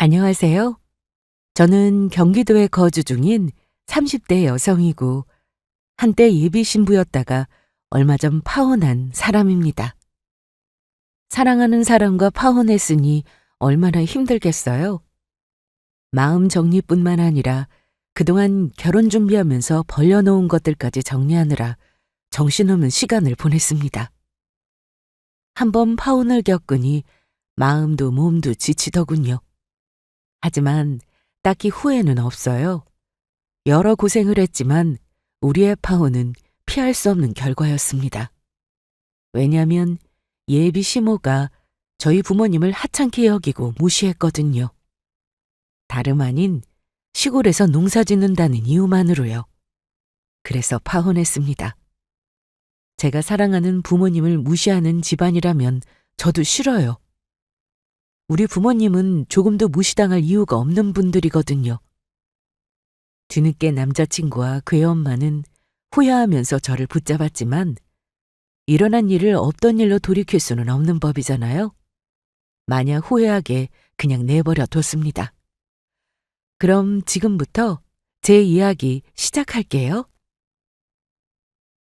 안녕하세요. 저는 경기도에 거주 중인 30대 여성이고 한때 예비 신부였다가 얼마 전 파혼한 사람입니다. 사랑하는 사람과 파혼했으니 얼마나 힘들겠어요. 마음 정리뿐만 아니라 그동안 결혼 준비하면서 벌려놓은 것들까지 정리하느라 정신없는 시간을 보냈습니다. 한번 파혼을 겪으니 마음도 몸도 지치더군요. 하지만 딱히 후회는 없어요. 여러 고생을 했지만 우리의 파혼은 피할 수 없는 결과였습니다. 왜냐하면 예비 시모가 저희 부모님을 하찮게 여기고 무시했거든요. 다름 아닌 시골에서 농사 짓는다는 이유만으로요. 그래서 파혼했습니다. 제가 사랑하는 부모님을 무시하는 집안이라면 저도 싫어요. 우리 부모님은 조금도 무시당할 이유가 없는 분들이거든요. 뒤늦게 남자친구와 그의 엄마는 후회하면서 저를 붙잡았지만 일어난 일을 없던 일로 돌이킬 수는 없는 법이잖아요. 마냥 후회하게 그냥 내버려 뒀습니다. 그럼 지금부터 제 이야기 시작할게요.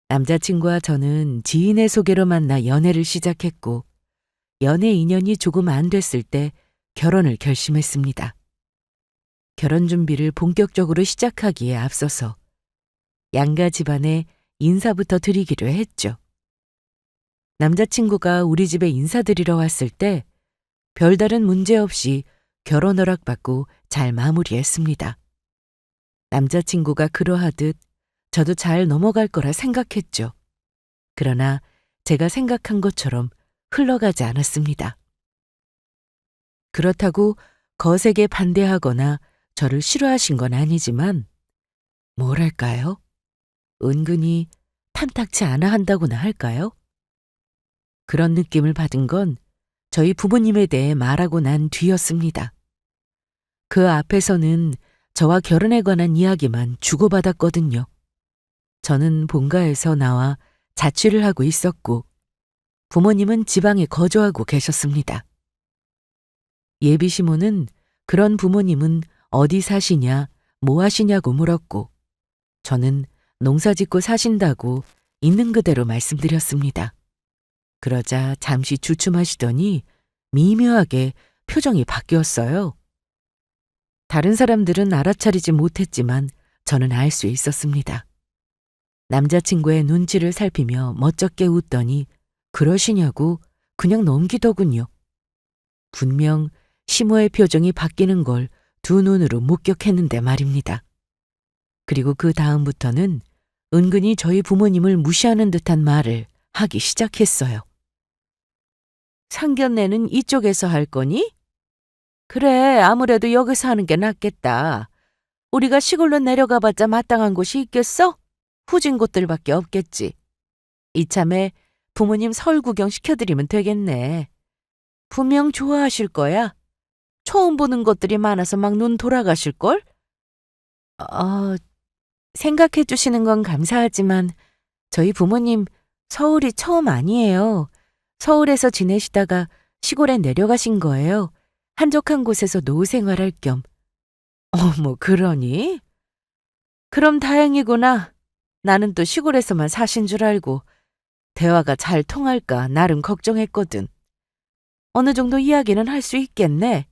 남자친구와 저는 지인의 소개로 만나 연애를 시작했고 연애 인연이 조금 안 됐을 때 결혼을 결심했습니다. 결혼 준비를 본격적으로 시작하기에 앞서서 양가 집안에 인사부터 드리기로 했죠. 남자친구가 우리 집에 인사드리러 왔을 때 별다른 문제 없이 결혼 허락받고 잘 마무리했습니다. 남자친구가 그러하듯 저도 잘 넘어갈 거라 생각했죠. 그러나 제가 생각한 것처럼 흘러가지 않았습니다. 그렇다고 거세게 반대하거나 저를 싫어하신 건 아니지만 뭐랄까요? 은근히 탐탁치 않아 한다고나 할까요? 그런 느낌을 받은 건 저희 부모님에 대해 말하고 난 뒤였습니다. 그 앞에서는 저와 결혼에 관한 이야기만 주고받았거든요. 저는 본가에서 나와 자취를 하고 있었고 부모님은 지방에 거주하고 계셨습니다. 예비 시모는 그런 부모님은 어디 사시냐, 뭐 하시냐고 물었고 저는 농사 짓고 사신다고 있는 그대로 말씀드렸습니다. 그러자 잠시 주춤하시더니 미묘하게 표정이 바뀌었어요. 다른 사람들은 알아차리지 못했지만 저는 알 수 있었습니다. 남자친구의 눈치를 살피며 멋쩍게 웃더니 그러시냐고 그냥 넘기더군요. 분명 시모의 표정이 바뀌는 걸 두 눈으로 목격했는데 말입니다. 그리고 그 다음부터는 은근히 저희 부모님을 무시하는 듯한 말을 하기 시작했어요. 상견례는 이쪽에서 할 거니? 그래, 아무래도 여기서 하는 게 낫겠다. 우리가 시골로 내려가봤자 마땅한 곳이 있겠어? 후진 곳들밖에 없겠지. 이참에 부모님 서울 구경 시켜드리면 되겠네. 분명 좋아하실 거야. 처음 보는 것들이 많아서 막 눈 돌아가실걸? 생각해 주시는 건 감사하지만 저희 부모님 서울이 처음 아니에요. 서울에서 지내시다가 시골에 내려가신 거예요. 한적한 곳에서 노후 생활할 겸. 어머, 그러니? 그럼 다행이구나. 나는 또 시골에서만 사신 줄 알고 대화가 잘 통할까 나름 걱정했거든. 어느 정도 이야기는 할 수 있겠네.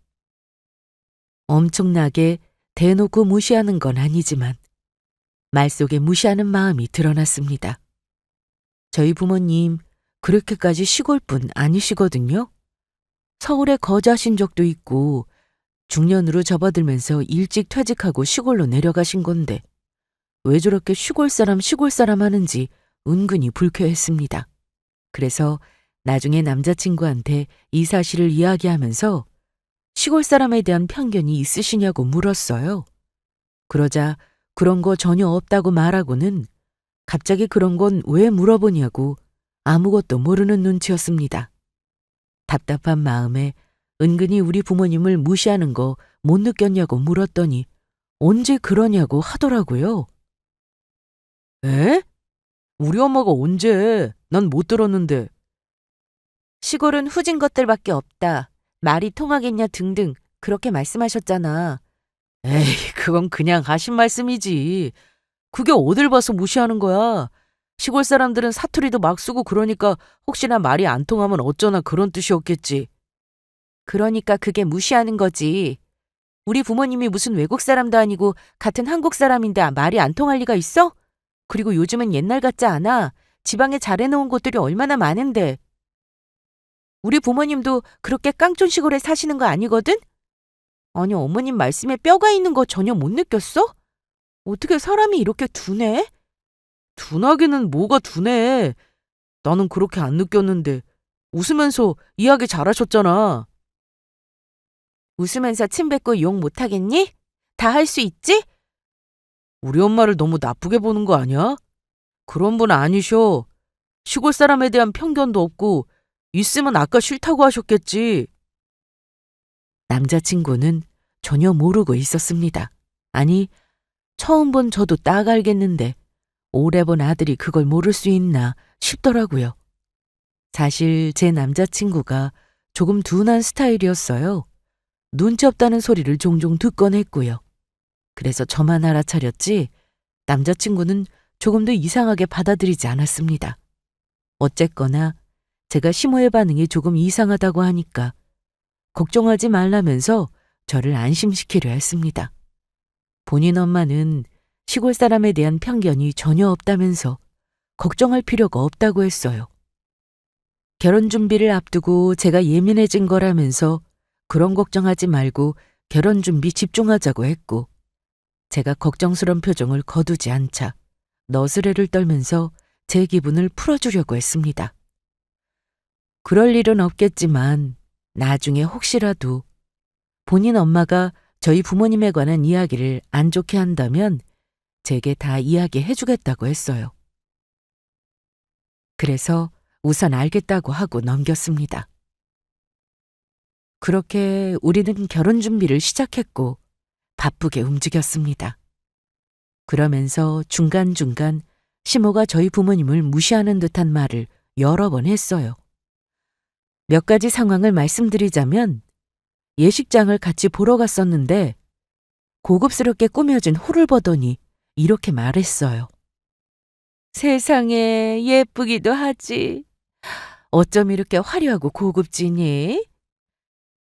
엄청나게 대놓고 무시하는 건 아니지만 말 속에 무시하는 마음이 드러났습니다. 저희 부모님 그렇게까지 시골분 아니시거든요. 서울에 거주하신 적도 있고 중년으로 접어들면서 일찍 퇴직하고 시골로 내려가신 건데 왜 저렇게 시골 사람 하는지 은근히 불쾌했습니다. 그래서 나중에 남자친구한테 이 사실을 이야기하면서 시골 사람에 대한 편견이 있으시냐고 물었어요. 그러자 그런 거 전혀 없다고 말하고는 갑자기 그런 건 왜 물어보냐고 아무것도 모르는 눈치였습니다. 답답한 마음에 은근히 우리 부모님을 무시하는 거 못 느꼈냐고 물었더니 언제 그러냐고 하더라고요. 에? 우리 엄마가 언제? 난 못 들었는데. 시골은 후진 것들밖에 없다. 말이 통하겠냐 등등 그렇게 말씀하셨잖아. 에이, 그건 그냥 하신 말씀이지. 그게 어딜 봐서 무시하는 거야. 시골 사람들은 사투리도 막 쓰고 그러니까 혹시나 말이 안 통하면 어쩌나 그런 뜻이었겠지. 그러니까 그게 무시하는 거지. 우리 부모님이 무슨 외국 사람도 아니고 같은 한국 사람인데 말이 안 통할 리가 있어? 그리고 요즘은 옛날 같지 않아. 지방에 잘해놓은 곳들이 얼마나 많은데. 우리 부모님도 그렇게 깡촌 시골에 사시는 거 아니거든? 아니, 어머님 말씀에 뼈가 있는 거 전혀 못 느꼈어? 어떻게 사람이 이렇게 둔해? 둔하기는 뭐가 둔해. 나는 그렇게 안 느꼈는데. 웃으면서 이야기 잘하셨잖아. 웃으면서 침 뱉고 욕 못하겠니? 다 할 수 있지? 우리 엄마를 너무 나쁘게 보는 거 아니야? 그런 분 아니셔. 시골 사람에 대한 편견도 없고 있으면 아까 싫다고 하셨겠지. 남자친구는 전혀 모르고 있었습니다. 아니, 처음 본 저도 딱 알겠는데 오래 본 아들이 그걸 모를 수 있나 싶더라고요. 사실 제 남자친구가 조금 둔한 스타일이었어요. 눈치 없다는 소리를 종종 듣곤 했고요. 그래서 저만 알아차렸지 남자친구는 조금도 이상하게 받아들이지 않았습니다. 어쨌거나 제가 시모의 반응이 조금 이상하다고 하니까 걱정하지 말라면서 저를 안심시키려 했습니다. 본인 엄마는 시골 사람에 대한 편견이 전혀 없다면서 걱정할 필요가 없다고 했어요. 결혼 준비를 앞두고 제가 예민해진 거라면서 그런 걱정하지 말고 결혼 준비 집중하자고 했고 제가 걱정스런 표정을 거두지 않자 너스레를 떨면서 제 기분을 풀어주려고 했습니다. 그럴 일은 없겠지만 나중에 혹시라도 본인 엄마가 저희 부모님에 관한 이야기를 안 좋게 한다면 제게 다 이야기해 주겠다고 했어요. 그래서 우선 알겠다고 하고 넘겼습니다. 그렇게 우리는 결혼 준비를 시작했고 바쁘게 움직였습니다. 그러면서 중간중간 시모가 저희 부모님을 무시하는 듯한 말을 여러 번 했어요. 몇 가지 상황을 말씀드리자면 예식장을 같이 보러 갔었는데 고급스럽게 꾸며진 홀을 보더니 이렇게 말했어요. 세상에 예쁘기도 하지. 어쩜 이렇게 화려하고 고급지니?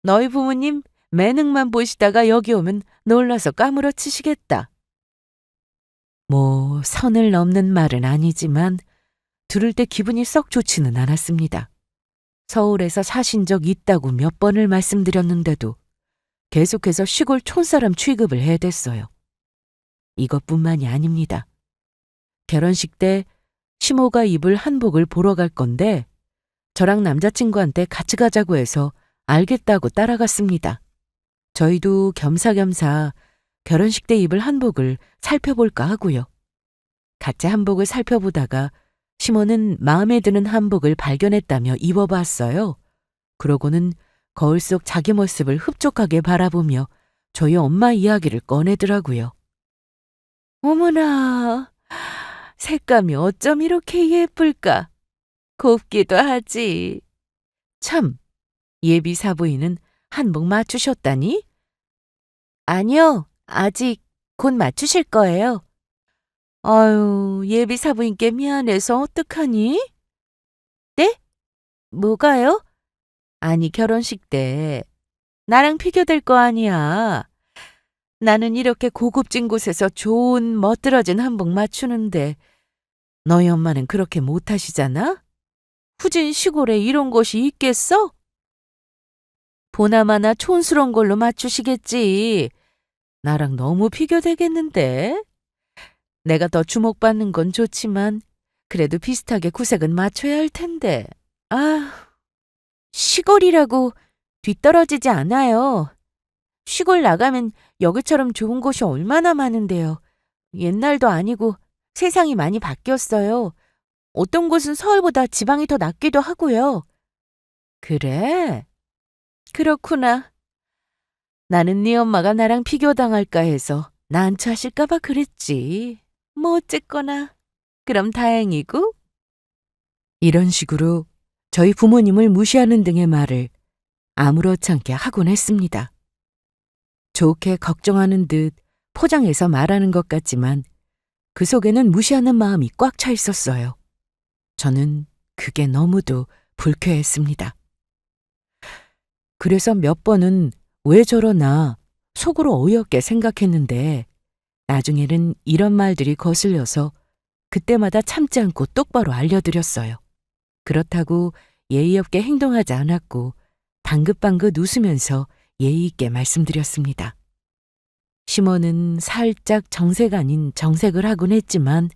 너희 부모님 매능만 보시다가 여기 오면 놀라서 까무러치시겠다. 뭐 선을 넘는 말은 아니지만 들을 때 기분이 썩 좋지는 않았습니다. 서울에서 사신 적 있다고 몇 번을 말씀드렸는데도 계속해서 시골 촌사람 취급을 해댔어요. 이것뿐만이 아닙니다. 결혼식 때 시모가 입을 한복을 보러 갈 건데 저랑 남자친구한테 같이 가자고 해서 알겠다고 따라갔습니다. 저희도 겸사겸사 결혼식 때 입을 한복을 살펴볼까 하고요. 같이 한복을 살펴보다가 시모는 마음에 드는 한복을 발견했다며 입어봤어요. 그러고는 거울 속 자기 모습을 흡족하게 바라보며 저희 엄마 이야기를 꺼내더라고요. 어머나, 색감이 어쩜 이렇게 예쁠까? 곱기도 하지. 참, 예비 사부인은 한복 맞추셨다니? 아니요, 아직 곧 맞추실 거예요. 아유, 예비 사부인께 미안해서 어떡하니? 네? 뭐가요? 아니, 결혼식 때 나랑 비교될 거 아니야. 나는 이렇게 고급진 곳에서 좋은 멋들어진 한복 맞추는데 너희 엄마는 그렇게 못하시잖아? 후진 시골에 이런 곳이 있겠어? 보나마나 촌스러운 걸로 맞추시겠지. 나랑 너무 비교되겠는데? 내가 더 주목받는 건 좋지만 그래도 비슷하게 구색은 맞춰야 할 텐데. 아, 시골이라고 뒤떨어지지 않아요. 시골 나가면 여기처럼 좋은 곳이 얼마나 많은데요. 옛날도 아니고 세상이 많이 바뀌었어요. 어떤 곳은 서울보다 지방이 더 낫기도 하고요. 그래? 그렇구나. 나는 네 엄마가 나랑 비교당할까 해서 난처 하실까 봐 그랬지. 뭐 어쨌거나 그럼 다행이고. 이런 식으로 저희 부모님을 무시하는 등의 말을 아무렇지 않게 하곤 했습니다. 좋게 걱정하는 듯 포장해서 말하는 것 같지만 그 속에는 무시하는 마음이 꽉 차 있었어요. 저는 그게 너무도 불쾌했습니다. 그래서 몇 번은 왜 저러나 속으로 어이없게 생각했는데 나중에는 이런 말들이 거슬려서 그때마다 참지 않고 똑바로 알려드렸어요. 그렇다고 예의 없게 행동하지 않았고 방긋방긋 웃으면서 예의 있게 말씀드렸습니다. 시몬은 살짝 정색 아닌 정색을 하곤 했지만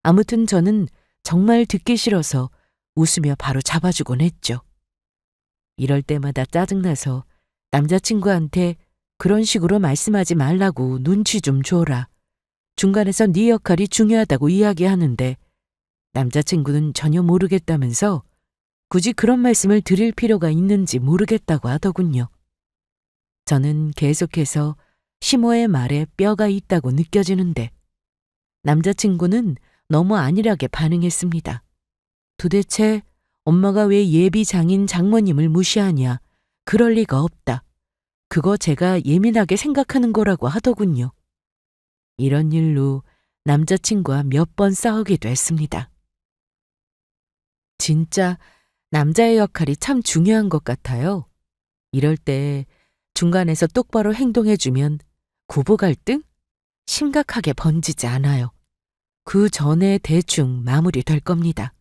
아무튼 저는 정말 듣기 싫어서 웃으며 바로 잡아주곤 했죠. 이럴 때마다 짜증나서 남자친구한테 그런 식으로 말씀하지 말라고 눈치 좀 줘라. 중간에서 네 역할이 중요하다고 이야기하는데 남자친구는 전혀 모르겠다면서 굳이 그런 말씀을 드릴 필요가 있는지 모르겠다고 하더군요. 저는 계속해서 시모의 말에 뼈가 있다고 느껴지는데 남자친구는 너무 안일하게 반응했습니다. 도대체 엄마가 왜 예비 장인 장모님을 무시하냐? 그럴 리가 없다. 그거 제가 예민하게 생각하는 거라고 하더군요. 이런 일로 남자친구와 몇 번 싸우기도 했습니다. 진짜 남자의 역할이 참 중요한 것 같아요. 이럴 때 중간에서 똑바로 행동해주면 부부 갈등? 심각하게 번지지 않아요. 그 전에 대충 마무리될 겁니다.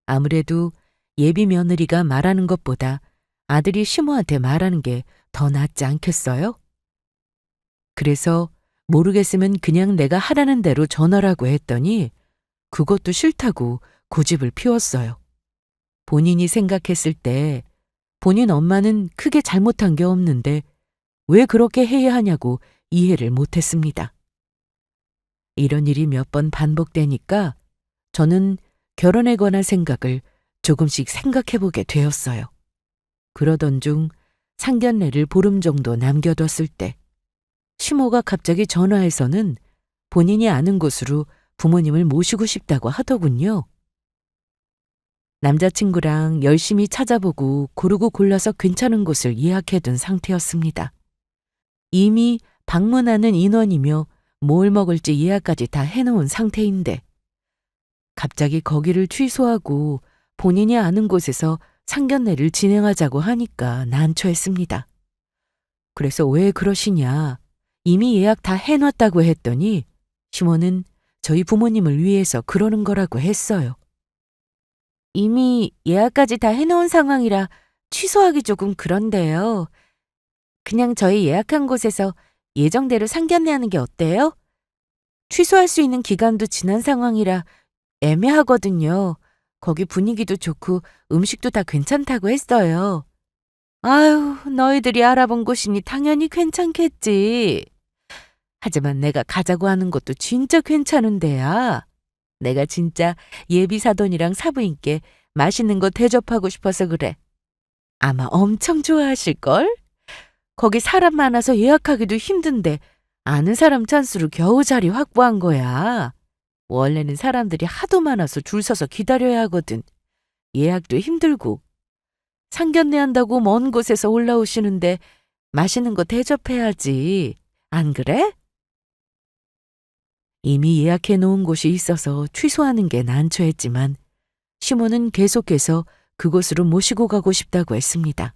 아무래도 예비 며느리가 말하는 것보다 아들이 시모한테 말하는 게 더 낫지 않겠어요? 그래서 모르겠으면 그냥 내가 하라는 대로 전하라고 했더니 그것도 싫다고 고집을 피웠어요. 본인이 생각했을 때 본인 엄마는 크게 잘못한 게 없는데 왜 그렇게 해야 하냐고 이해를 못했습니다. 이런 일이 몇 번 반복되니까 저는 결혼에 관한 생각을 조금씩 생각해보게 되었어요. 그러던 중 상견례를 보름 정도 남겨뒀을 때 시모가 갑자기 전화해서는 본인이 아는 곳으로 부모님을 모시고 싶다고 하더군요. 남자친구랑 열심히 찾아보고 고르고 골라서 괜찮은 곳을 예약해둔 상태였습니다. 이미 방문하는 인원이며 뭘 먹을지 예약까지 다 해놓은 상태인데 갑자기 거기를 취소하고 본인이 아는 곳에서 상견례를 진행하자고 하니까 난처했습니다. 그래서 왜 그러시냐? 이미 예약 다 해놨다고 했더니 시모는 저희 부모님을 위해서 그러는 거라고 했어요. 이미 예약까지 다 해놓은 상황이라 취소하기 조금 그런데요. 그냥 저희 예약한 곳에서 예정대로 상견례하는 게 어때요? 취소할 수 있는 기간도 지난 상황이라 애매하거든요. 거기 분위기도 좋고 음식도 다 괜찮다고 했어요. 아유, 너희들이 알아본 곳이니 당연히 괜찮겠지. 하지만 내가 가자고 하는 것도 진짜 괜찮은 데야. 내가 진짜 예비 사돈이랑 사부인께 맛있는 거 대접하고 싶어서 그래. 아마 엄청 좋아하실걸? 거기 사람 많아서 예약하기도 힘든데 아는 사람 찬스로 겨우 자리 확보한 거야. 원래는 사람들이 하도 많아서 줄 서서 기다려야 하거든. 예약도 힘들고. 상견례 한다고 먼 곳에서 올라오시는데 맛있는 거 대접해야지. 안 그래? 이미 예약해 놓은 곳이 있어서 취소하는 게 난처했지만 시모는 계속해서 그곳으로 모시고 가고 싶다고 했습니다.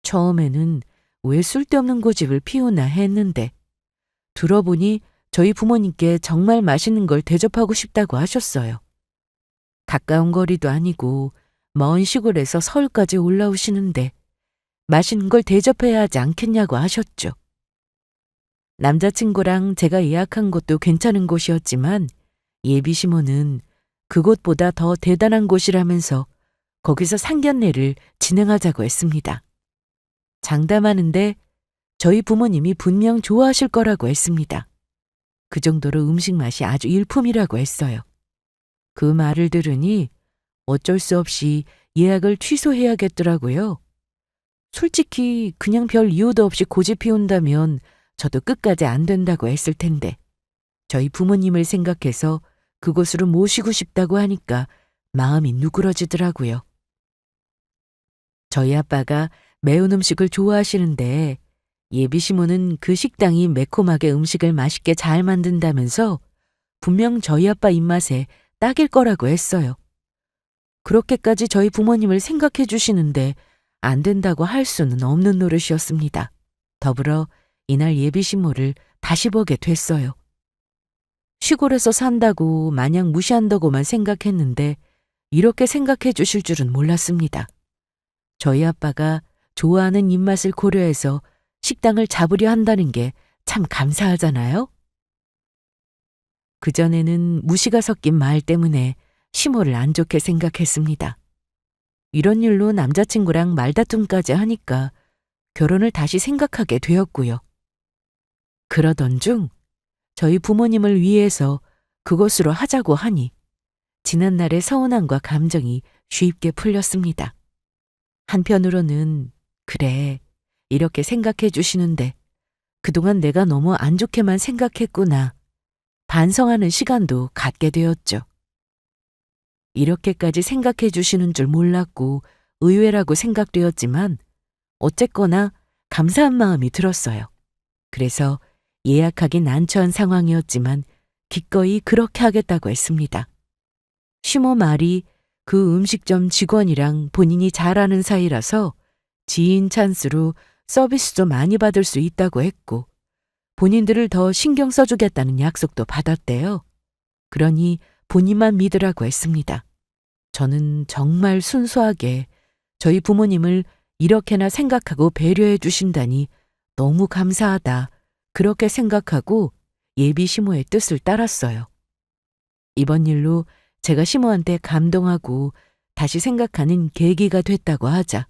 처음에는 왜 쓸데없는 고집을 피우나 했는데 들어보니 저희 부모님께 정말 맛있는 걸 대접하고 싶다고 하셨어요. 가까운 거리도 아니고 먼 시골에서 서울까지 올라오시는데 맛있는 걸 대접해야 하지 않겠냐고 하셨죠. 남자친구랑 제가 예약한 곳도 괜찮은 곳이었지만 예비 시모는 그곳보다 더 대단한 곳이라면서 거기서 상견례를 진행하자고 했습니다. 장담하는데 저희 부모님이 분명 좋아하실 거라고 했습니다. 그 정도로 음식 맛이 아주 일품이라고 했어요. 그 말을 들으니 어쩔 수 없이 예약을 취소해야겠더라고요. 솔직히 그냥 별 이유도 없이 고집 피운다면 저도 끝까지 안 된다고 했을 텐데 저희 부모님을 생각해서 그곳으로 모시고 싶다고 하니까 마음이 누그러지더라고요. 저희 아빠가 매운 음식을 좋아하시는데 예비 시모는 그 식당이 매콤하게 음식을 맛있게 잘 만든다면서 분명 저희 아빠 입맛에 딱일 거라고 했어요. 그렇게까지 저희 부모님을 생각해 주시는데 안 된다고 할 수는 없는 노릇이었습니다. 더불어 이날 예비 시모를 다시 보게 됐어요. 시골에서 산다고 마냥 무시한다고만 생각했는데 이렇게 생각해 주실 줄은 몰랐습니다. 저희 아빠가 좋아하는 입맛을 고려해서 식당을 잡으려 한다는 게 참 감사하잖아요. 그전에는 무시가 섞인 말 때문에 시모를 안 좋게 생각했습니다. 이런 일로 남자친구랑 말다툼까지 하니까 결혼을 다시 생각하게 되었고요. 그러던 중 저희 부모님을 위해서 그것으로 하자고 하니 지난날의 서운함과 감정이 쉽게 풀렸습니다. 한편으로는 그래, 이렇게 생각해 주시는데 그동안 내가 너무 안 좋게만 생각했구나 반성하는 시간도 갖게 되었죠. 이렇게까지 생각해 주시는 줄 몰랐고 의외라고 생각되었지만 어쨌거나 감사한 마음이 들었어요. 그래서 예약하기 난처한 상황이었지만 기꺼이 그렇게 하겠다고 했습니다. 시모 말이 그 음식점 직원이랑 본인이 잘 아는 사이라서 지인 찬스로 서비스도 많이 받을 수 있다고 했고 본인들을 더 신경 써주겠다는 약속도 받았대요. 그러니 본인만 믿으라고 했습니다. 저는 정말 순수하게 저희 부모님을 이렇게나 생각하고 배려해 주신다니 너무 감사하다. 그렇게 생각하고 예비 시모의 뜻을 따랐어요. 이번 일로 제가 시모한테 감동하고 다시 생각하는 계기가 됐다고 하자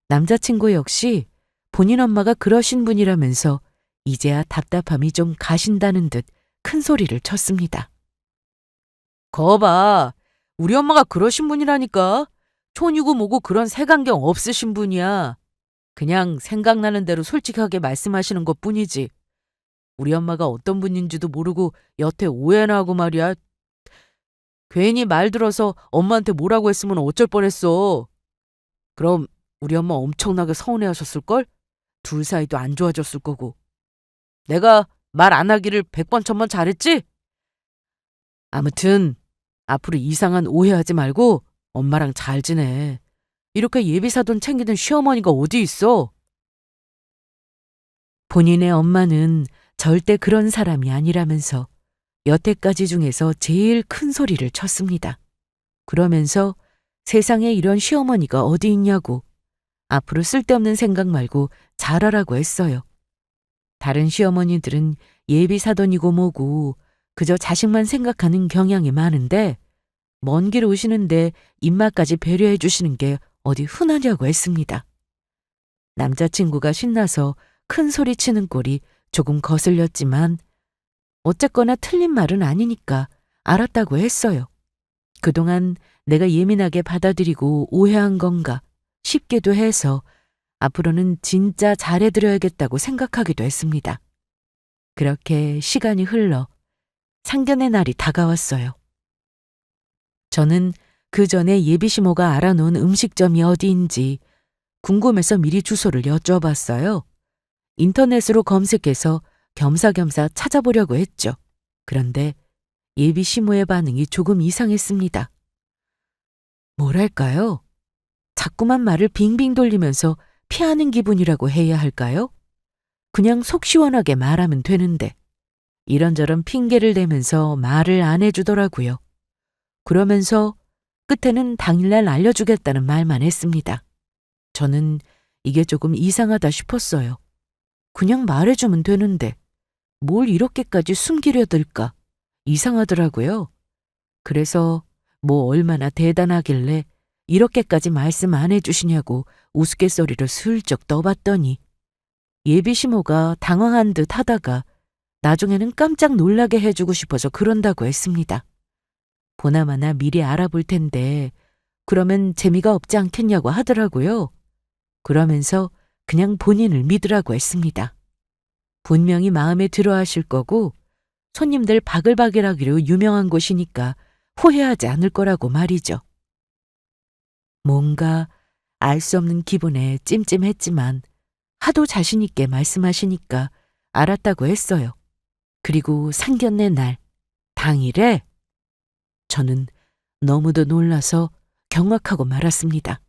남자친구 역시 본인 엄마가 그러신 분이라면서 이제야 답답함이 좀 가신다는 듯 큰 소리를 쳤습니다. 거봐, 우리 엄마가 그러신 분이라니까. 촌이고 뭐고 그런 색안경 없으신 분이야. 그냥 생각나는 대로 솔직하게 말씀하시는 것뿐이지. 우리 엄마가 어떤 분인지도 모르고 여태 오해나 하고 말이야. 괜히 말 들어서 엄마한테 뭐라고 했으면 어쩔 뻔했어. 그럼 우리 엄마 엄청나게 서운해하셨을걸? 둘 사이도 안 좋아졌을 거고. 내가 말 안 하기를 100번 1000번 잘했지? 아무튼 앞으로 이상한 오해하지 말고 엄마랑 잘 지내. 이렇게 예비사돈 챙기는 시어머니가 어디 있어? 본인의 엄마는 절대 그런 사람이 아니라면서 여태까지 중에서 제일 큰 소리를 쳤습니다. 그러면서 세상에 이런 시어머니가 어디 있냐고 앞으로 쓸데없는 생각 말고 잘하라고 했어요. 다른 시어머니들은 예비사돈이고 뭐고 그저 자식만 생각하는 경향이 많은데 먼 길 오시는데 입맛까지 배려해 주시는 게 어디 흔하냐고 했습니다. 남자친구가 신나서 큰 소리 치는 꼴이 조금 거슬렸지만 어쨌거나 틀린 말은 아니니까 알았다고 했어요. 그동안 내가 예민하게 받아들이고 오해한 건가 싶기도 해서 앞으로는 진짜 잘해드려야겠다고 생각하기도 했습니다. 그렇게 시간이 흘러 상견례 날이 다가왔어요. 저는 그 전에 예비시모가 알아놓은 음식점이 어디인지 궁금해서 미리 주소를 여쭤봤어요. 인터넷으로 검색해서 겸사겸사 찾아보려고 했죠. 그런데 예비시모의 반응이 조금 이상했습니다. 뭐랄까요? 자꾸만 말을 빙빙 돌리면서 피하는 기분이라고 해야 할까요? 그냥 속 시원하게 말하면 되는데 이런저런 핑계를 대면서 말을 안 해주더라고요. 그러면서 끝에는 당일날 알려주겠다는 말만 했습니다. 저는 이게 조금 이상하다 싶었어요. 그냥 말해주면 되는데 뭘 이렇게까지 숨기려 들까? 이상하더라고요. 그래서 뭐 얼마나 대단하길래 이렇게까지 말씀 안 해주시냐고 우스갯소리로 슬쩍 떠봤더니 예비시모가 당황한 듯 하다가 나중에는 깜짝 놀라게 해주고 싶어서 그런다고 했습니다. 보나마나 미리 알아볼 텐데 그러면 재미가 없지 않겠냐고 하더라고요. 그러면서 그냥 본인을 믿으라고 했습니다. 분명히 마음에 들어 하실 거고 손님들 바글바글하기로 유명한 곳이니까 후회하지 않을 거라고 말이죠. 뭔가 알 수 없는 기분에 찜찜했지만 하도 자신있게 말씀하시니까 알았다고 했어요. 그리고 상견례 날, 당일에 저는 너무도 놀라서 경악하고 말았습니다.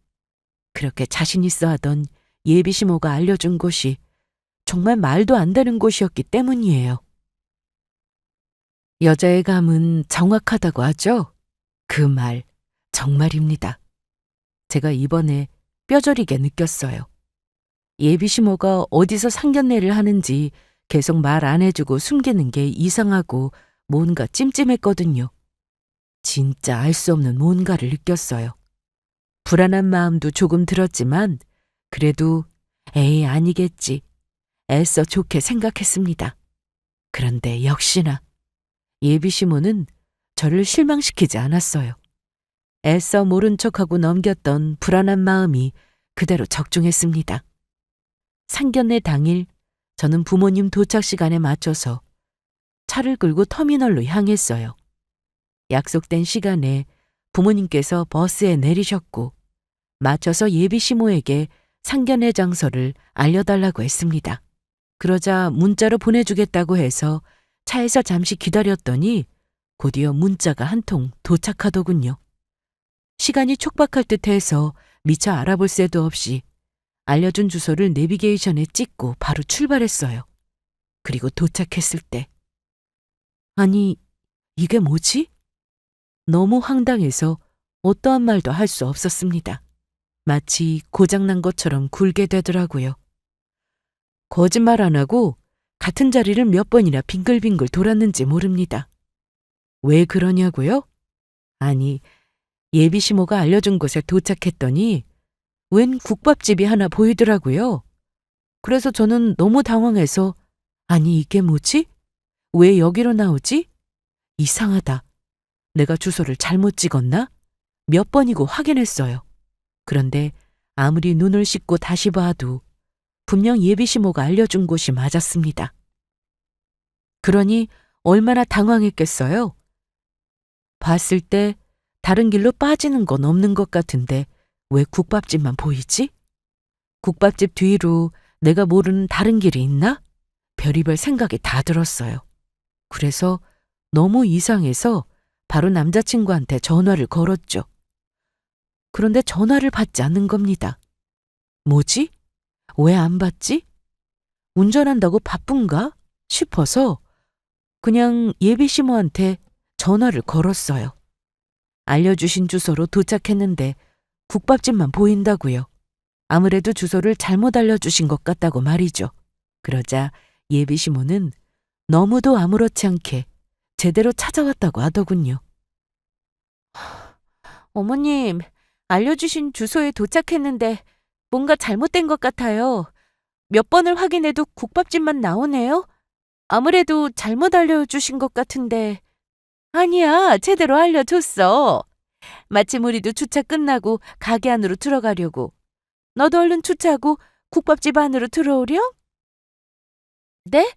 그렇게 자신있어 하던 예비시모가 알려준 곳이 정말 말도 안 되는 곳이었기 때문이에요. 여자의 감은 정확하다고 하죠? 그 말, 정말입니다. 제가 이번에 뼈저리게 느꼈어요. 예비시모가 어디서 상견례를 하는지 계속 말 안 해주고 숨기는 게 이상하고 뭔가 찜찜했거든요. 진짜 알 수 없는 뭔가를 느꼈어요. 불안한 마음도 조금 들었지만 그래도 에이 아니겠지. 애써 좋게 생각했습니다. 그런데 역시나 예비시모는 저를 실망시키지 않았어요. 애써 모른 척하고 넘겼던 불안한 마음이 그대로 적중했습니다. 상견례 당일 저는 부모님 도착 시간에 맞춰서 차를 끌고 터미널로 향했어요. 약속된 시간에 부모님께서 버스에 내리셨고 맞춰서 예비시모에게 상견례 장소를 알려달라고 했습니다. 그러자 문자로 보내주겠다고 해서 차에서 잠시 기다렸더니 곧이어 문자가 한 통 도착하더군요. 시간이 촉박할 듯해서 미처 알아볼 새도 없이 알려준 주소를 내비게이션에 찍고 바로 출발했어요. 그리고 도착했을 때 아니, 이게 뭐지? 너무 황당해서 어떠한 말도 할 수 없었습니다. 마치 고장난 것처럼 굴게 되더라고요. 거짓말 안 하고 같은 자리를 몇 번이나 빙글빙글 돌았는지 모릅니다. 왜 그러냐고요? 아니, 예비시모가 알려준 곳에 도착했더니 웬 국밥집이 하나 보이더라고요. 그래서 저는 너무 당황해서 아니 이게 뭐지? 왜 여기로 나오지? 이상하다. 내가 주소를 잘못 찍었나? 몇 번이고 확인했어요. 그런데 아무리 눈을 씻고 다시 봐도 분명 예비시모가 알려준 곳이 맞았습니다. 그러니 얼마나 당황했겠어요? 봤을 때 다른 길로 빠지는 건 없는 것 같은데 왜 국밥집만 보이지? 국밥집 뒤로 내가 모르는 다른 길이 있나? 별의별 생각이 다 들었어요. 그래서 너무 이상해서 바로 남자친구한테 전화를 걸었죠. 그런데 전화를 받지 않는 겁니다. 뭐지? 왜 안 받지? 운전한다고 바쁜가? 싶어서 그냥 예비시모한테 전화를 걸었어요. 알려주신 주소로 도착했는데 국밥집만 보인다고요. 아무래도 주소를 잘못 알려주신 것 같다고 말이죠. 그러자 예비시모는 너무도 아무렇지 않게 제대로 찾아왔다고 하더군요. 어머님, 알려주신 주소에 도착했는데 뭔가 잘못된 것 같아요. 몇 번을 확인해도 국밥집만 나오네요. 아무래도 잘못 알려주신 것 같은데. 아니야, 제대로 알려줬어. 마침 우리도 주차 끝나고 가게 안으로 들어가려고. 너도 얼른 주차하고 국밥집 안으로 들어오렴? 네?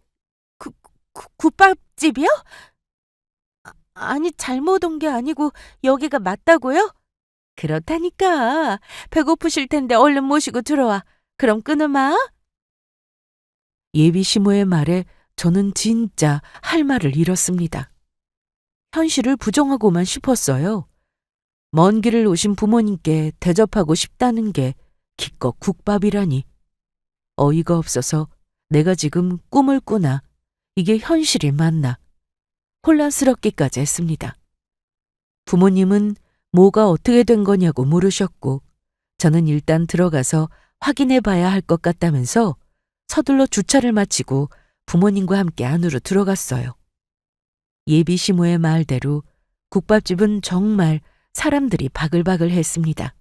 국밥집이요? 아니, 잘못 온 게 아니고 여기가 맞다고요? 그렇다니까. 배고프실 텐데 얼른 모시고 들어와. 그럼 끊으마. 예비시모의 말에 저는 진짜 할 말을 잃었습니다. 현실을 부정하고만 싶었어요. 먼 길을 오신 부모님께 대접하고 싶다는 게 기껏 국밥이라니. 어이가 없어서 내가 지금 꿈을 꾸나 이게 현실이 맞나 혼란스럽기까지 했습니다. 부모님은 뭐가 어떻게 된 거냐고 물으셨고 저는 일단 들어가서 확인해 봐야 할 것 같다면서 서둘러 주차를 마치고 부모님과 함께 안으로 들어갔어요. 예비시모의 말대로 국밥집은 정말 사람들이 바글바글 했습니다.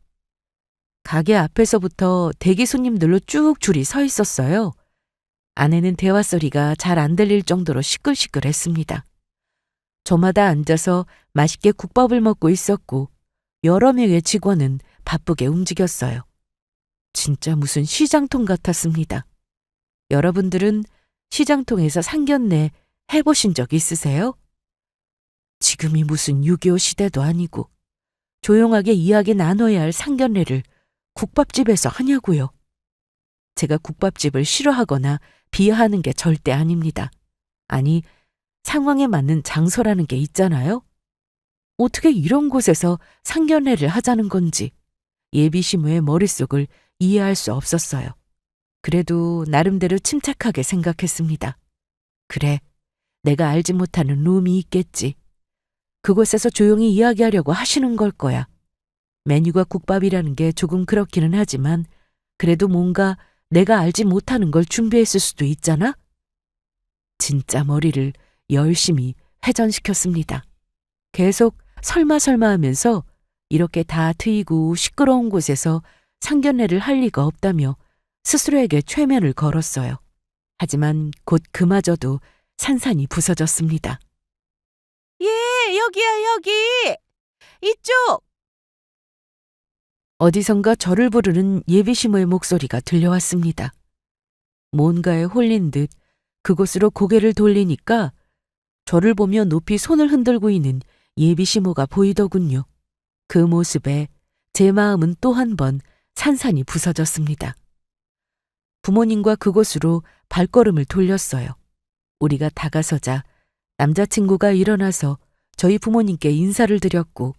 가게 앞에서부터 대기 손님들로 쭉 줄이 서 있었어요. 안에는 대화 소리가 잘 안 들릴 정도로 시끌시끌했습니다. 저마다 앉아서 맛있게 국밥을 먹고 있었고 여러 명의 직원은 바쁘게 움직였어요. 진짜 무슨 시장통 같았습니다. 여러분들은 시장통에서 상견례 해보신 적 있으세요? 지금이 무슨 6.25 시대도 아니고 조용하게 이야기 나눠야 할 상견례를 국밥집에서 하냐고요. 제가 국밥집을 싫어하거나 비하하는 게 절대 아닙니다. 아니, 상황에 맞는 장소라는 게 있잖아요? 어떻게 이런 곳에서 상견례를 하자는 건지 예비시무의 머릿속을 이해할 수 없었어요. 그래도 나름대로 침착하게 생각했습니다. 그래, 내가 알지 못하는 룸이 있겠지. 그곳에서 조용히 이야기하려고 하시는 걸 거야. 메뉴가 국밥이라는 게 조금 그렇기는 하지만 그래도 뭔가 내가 알지 못하는 걸 준비했을 수도 있잖아? 진짜 머리를 열심히 회전시켰습니다. 계속 설마 하면서 이렇게 다 트이고 시끄러운 곳에서 상견례를 할 리가 없다며 스스로에게 최면을 걸었어요. 하지만 곧 그마저도 산산이 부서졌습니다. 예, 여기야, 여기! 이쪽! 어디선가 저를 부르는 예비시모의 목소리가 들려왔습니다. 뭔가에 홀린 듯 그곳으로 고개를 돌리니까 저를 보며 높이 손을 흔들고 있는 예비시모가 보이더군요. 그 모습에 제 마음은 또 한 번 산산이 부서졌습니다. 부모님과 그곳으로 발걸음을 돌렸어요. 우리가 다가서자 남자친구가 일어나서 저희 부모님께 인사를 드렸고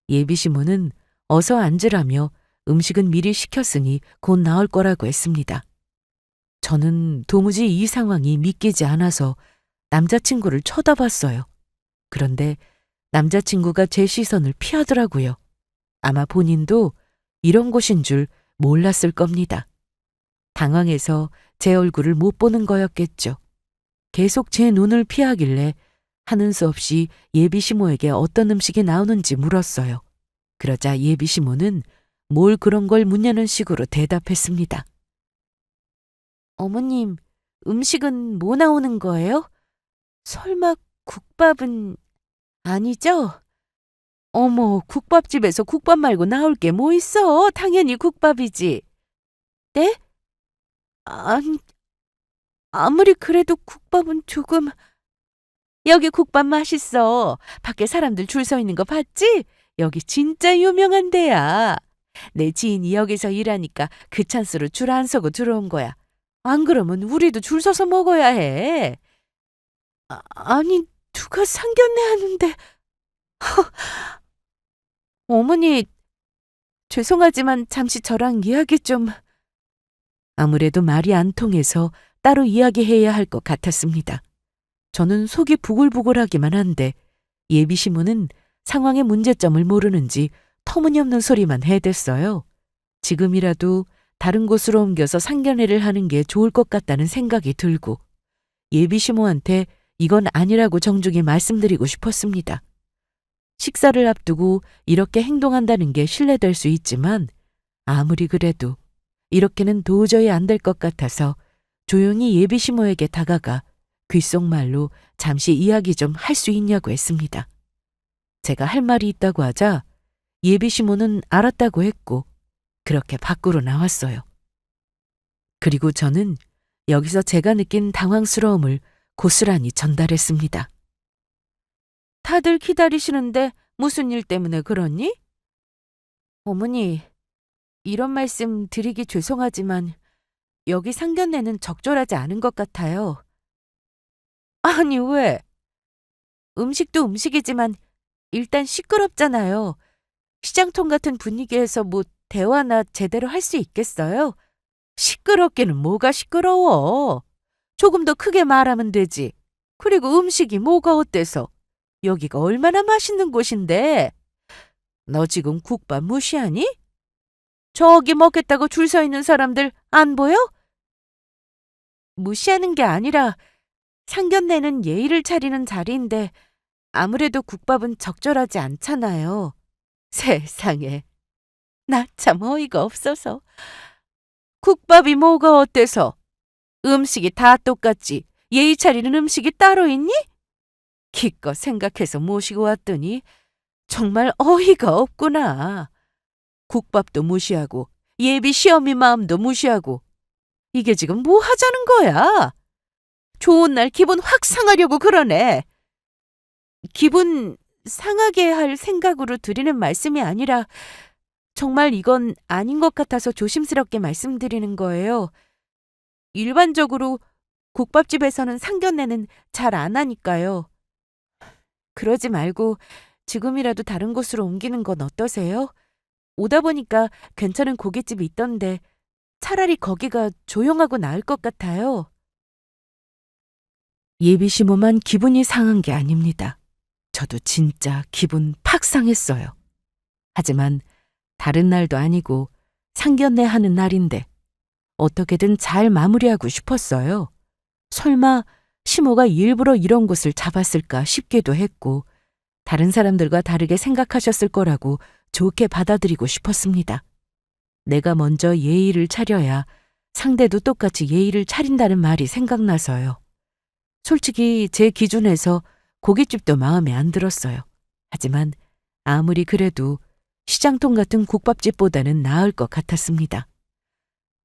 예비시모는 어서 앉으라며 음식은 미리 시켰으니 곧 나올 거라고 했습니다. 저는 도무지 이 상황이 믿기지 않아서 남자친구를 쳐다봤어요. 그런데 남자친구가 제 시선을 피하더라고요. 아마 본인도 이런 곳인 줄 몰랐을 겁니다. 당황해서 제 얼굴을 못 보는 거였겠죠. 계속 제 눈을 피하길래 하는 수 없이 예비시모에게 어떤 음식이 나오는지 물었어요. 그러자 예비시모는 뭘 그런 걸 묻냐는 식으로 대답했습니다. 어머님, 음식은 뭐 나오는 거예요? 설마 국밥은 아니죠? 어머, 국밥집에서 국밥 말고 나올 게 뭐 있어? 당연히 국밥이지. 네? 아니, 아무리 그래도 국밥은 조금... 여기 국밥 맛있어. 밖에 사람들 줄 서 있는 거 봤지? 여기 진짜 유명한 데야. 내 지인이 여기서 일하니까 그 찬스로 줄 안 서고 들어온 거야. 안 그러면 우리도 줄 서서 먹어야 해. 아니, 누가 상견례 하는데... 어머니, 죄송하지만 잠시 저랑 이야기 좀... 아무래도 말이 안 통해서 따로 이야기해야 할 것 같았습니다. 저는 속이 부글부글하기만 한데 예비시모는 상황의 문제점을 모르는지 터무니없는 소리만 해댔어요. 지금이라도 다른 곳으로 옮겨서 상견례를 하는 게 좋을 것 같다는 생각이 들고 예비시모한테 이건 아니라고 정중히 말씀드리고 싶었습니다. 식사를 앞두고 이렇게 행동한다는 게 실례될 수 있지만 아무리 그래도 이렇게는 도저히 안 될 것 같아서 조용히 예비시모에게 다가가 귓속말로 잠시 이야기 좀 할 수 있냐고 했습니다. 제가 할 말이 있다고 하자 예비시모는 알았다고 했고 그렇게 밖으로 나왔어요. 그리고 저는 여기서 제가 느낀 당황스러움을 고스란히 전달했습니다. 다들 기다리시는데 무슨 일 때문에 그러니? 어머니, 이런 말씀 드리기 죄송하지만 여기 상견례는 적절하지 않은 것 같아요. 아니, 왜? 음식도 음식이지만 일단 시끄럽잖아요. 시장통 같은 분위기에서 뭐 대화나 제대로 할 수 있겠어요? 시끄럽기는 뭐가 시끄러워. 조금 더 크게 말하면 되지. 그리고 음식이 뭐가 어때서? 여기가 얼마나 맛있는 곳인데. 너 지금 국밥 무시하니? 저기 먹겠다고 줄 서 있는 사람들 안 보여? 무시하는 게 아니라 상견례는 예의를 차리는 자리인데 아무래도 국밥은 적절하지 않잖아요. 세상에. 나 참 어이가 없어서. 국밥이 뭐가 어때서? 음식이 다 똑같지. 예의 차리는 음식이 따로 있니? 기껏 생각해서 모시고 왔더니 정말 어이가 없구나. 국밥도 무시하고 예비 시어미 마음도 무시하고 이게 지금 뭐 하자는 거야? 좋은 날 기분 확 상하려고 그러네. 기분 상하게 할 생각으로 드리는 말씀이 아니라 정말 이건 아닌 것 같아서 조심스럽게 말씀드리는 거예요. 일반적으로 국밥집에서는 상견례는 잘 안 하니까요. 그러지 말고 지금이라도 다른 곳으로 옮기는 건 어떠세요? 오다 보니까 괜찮은 고깃집이 있던데 차라리 거기가 조용하고 나을 것 같아요. 예비 시모만 기분이 상한 게 아닙니다. 저도 진짜 기분 팍 상했어요. 하지만 다른 날도 아니고 상견례 하는 날인데 어떻게든 잘 마무리하고 싶었어요. 설마 시모가 일부러 이런 곳을 잡았을까 싶기도 했고 다른 사람들과 다르게 생각하셨을 거라고 좋게 받아들이고 싶었습니다. 내가 먼저 예의를 차려야 상대도 똑같이 예의를 차린다는 말이 생각나서요. 솔직히 제 기준에서 고깃집도 마음에 안 들었어요. 하지만 아무리 그래도 시장통 같은 국밥집보다는 나을 것 같았습니다.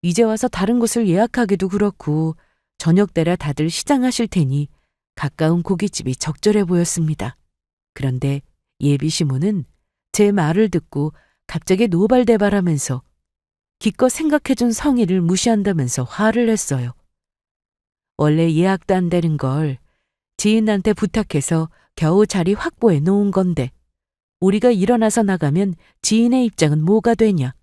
이제 와서 다른 곳을 예약하기도 그렇고 저녁 때라 다들 시장하실 테니 가까운 고깃집이 적절해 보였습니다. 그런데 예비 시모는 제 말을 듣고 갑자기 노발대발하면서 기껏 생각해준 성의를 무시한다면서 화를 냈어요. 원래 예약도 안 되는 걸 지인한테 부탁해서 겨우 자리 확보해 놓은 건데 우리가 일어나서 나가면 지인의 입장은 뭐가 되냐.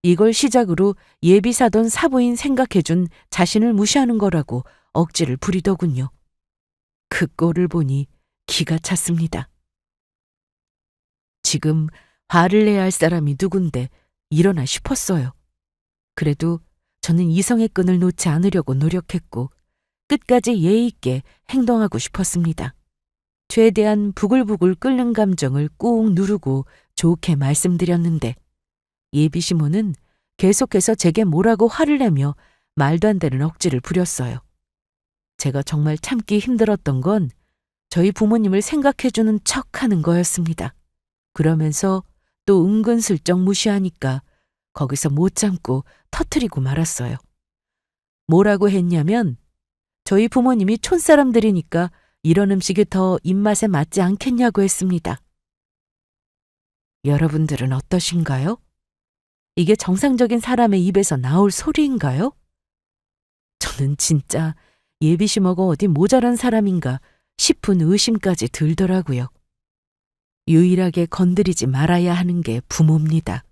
이걸 시작으로 예비 사돈 사부인 생각해준 자신을 무시하는 거라고 억지를 부리더군요. 그 꼴을 보니 기가 찼습니다. 지금 화를 내야 할 사람이 누군데 일어나 싶었어요. 그래도 저는 이성의 끈을 놓지 않으려고 노력했고 끝까지 예의 있게 행동하고 싶었습니다. 최대한 부글부글 끓는 감정을 꾹 누르고 좋게 말씀드렸는데 예비 시모는 계속해서 제게 뭐라고 화를 내며 말도 안 되는 억지를 부렸어요. 제가 정말 참기 힘들었던 건 저희 부모님을 생각해주는 척하는 거였습니다. 그러면서 또 은근슬쩍 무시하니까 거기서 못 참고 터트리고 말았어요. 뭐라고 했냐면 저희 부모님이 촌사람들이니까 이런 음식이 더 입맛에 맞지 않겠냐고 했습니다. 여러분들은 어떠신가요? 이게 정상적인 사람의 입에서 나올 소리인가요? 저는 진짜 예비시모가 어디 모자란 사람인가 싶은 의심까지 들더라고요. 유일하게 건드리지 말아야 하는 게 부모입니다.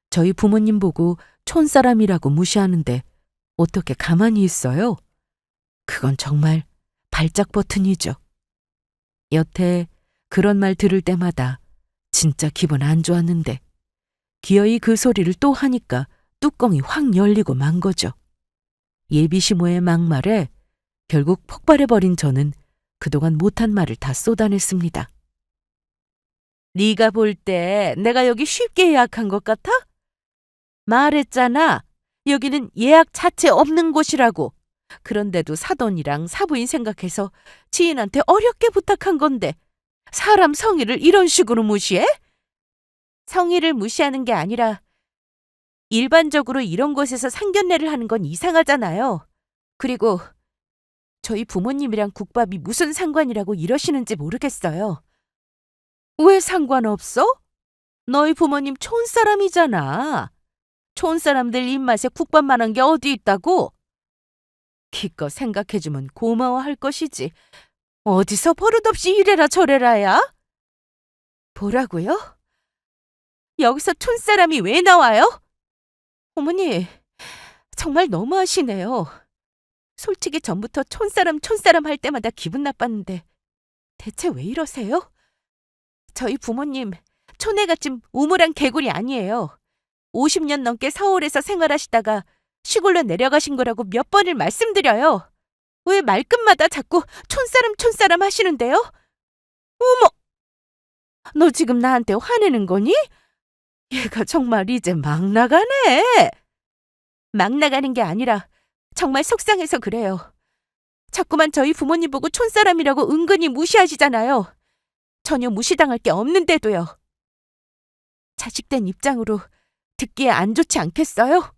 저희 부모님 보고 촌사람이라고 무시하는데 어떻게 가만히 있어요? 그건 정말 발작 버튼이죠. 여태 그런 말 들을 때마다 진짜 기분 안 좋았는데 기어이 그 소리를 또 하니까 뚜껑이 확 열리고 만 거죠. 예비 시모의 막말에 결국 폭발해버린 저는 그동안 못한 말을 다 쏟아냈습니다. 네가 볼 때 내가 여기 쉽게 예약한 것 같아? 말했잖아. 여기는 예약 자체 없는 곳이라고. 그런데도 사돈이랑 사부인 생각해서 지인한테 어렵게 부탁한 건데 사람 성의를 이런 식으로 무시해? 성의를 무시하는 게 아니라 일반적으로 이런 곳에서 상견례를 하는 건 이상하잖아요. 그리고 저희 부모님이랑 국밥이 무슨 상관이라고 이러시는지 모르겠어요. 왜 상관없어? 너희 부모님 촌사람이잖아. 촌사람들 입맛에 국밥만한 게 어디 있다고? 기껏 생각해주면 고마워할 것이지. 어디서 버릇없이 이래라 저래라야? 뭐라고요? 여기서 촌사람이 왜 나와요? 어머니, 정말 너무하시네요. 솔직히 전부터 촌사람 할 때마다 기분 나빴는데 대체 왜 이러세요? 저희 부모님 촌애같이 우물한 개구리 아니에요. 50년 넘게 서울에서 생활하시다가 시골로 내려가신 거라고 몇 번을 말씀드려요. 왜 말끝마다 자꾸 촌사람 하시는데요? 어머! 너 지금 나한테 화내는 거니? 얘가 정말 이제 막 나가네. 막 나가는 게 아니라 정말 속상해서 그래요. 자꾸만 저희 부모님 보고 촌사람이라고 은근히 무시하시잖아요. 전혀 무시당할 게 없는데도요. 자식된 입장으로 듣기에 안 좋지 않겠어요?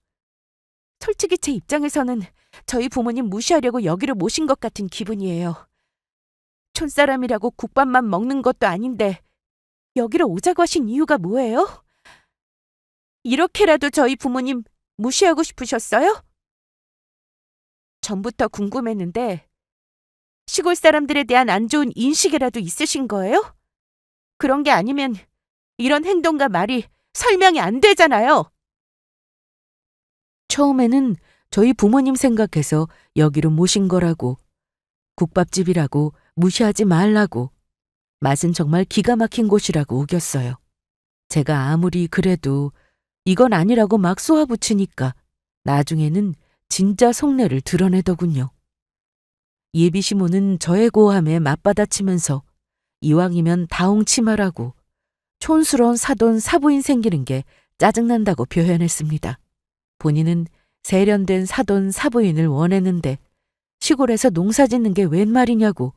솔직히 제 입장에서는 저희 부모님 무시하려고 여기로 모신 것 같은 기분이에요. 촌사람이라고 국밥만 먹는 것도 아닌데 여기로 오자고 하신 이유가 뭐예요? 이렇게라도 저희 부모님 무시하고 싶으셨어요? 전부터 궁금했는데 시골 사람들에 대한 안 좋은 인식이라도 있으신 거예요? 그런 게 아니면 이런 행동과 말이 설명이 안 되잖아요. 처음에는 저희 부모님 생각해서 여기로 모신 거라고, 국밥집이라고 무시하지 말라고, 맛은 정말 기가 막힌 곳이라고 우겼어요. 제가 아무리 그래도 이건 아니라고 막 쏘아붙이니까 나중에는 진짜 속내를 드러내더군요. 예비 시모는 저의 고함에 맞받아치면서 이왕이면 다홍치마라고 촌스러운 사돈 사부인 생기는 게 짜증난다고 표현했습니다. 본인은 세련된 사돈 사부인을 원했는데 시골에서 농사 짓는 게 웬 말이냐고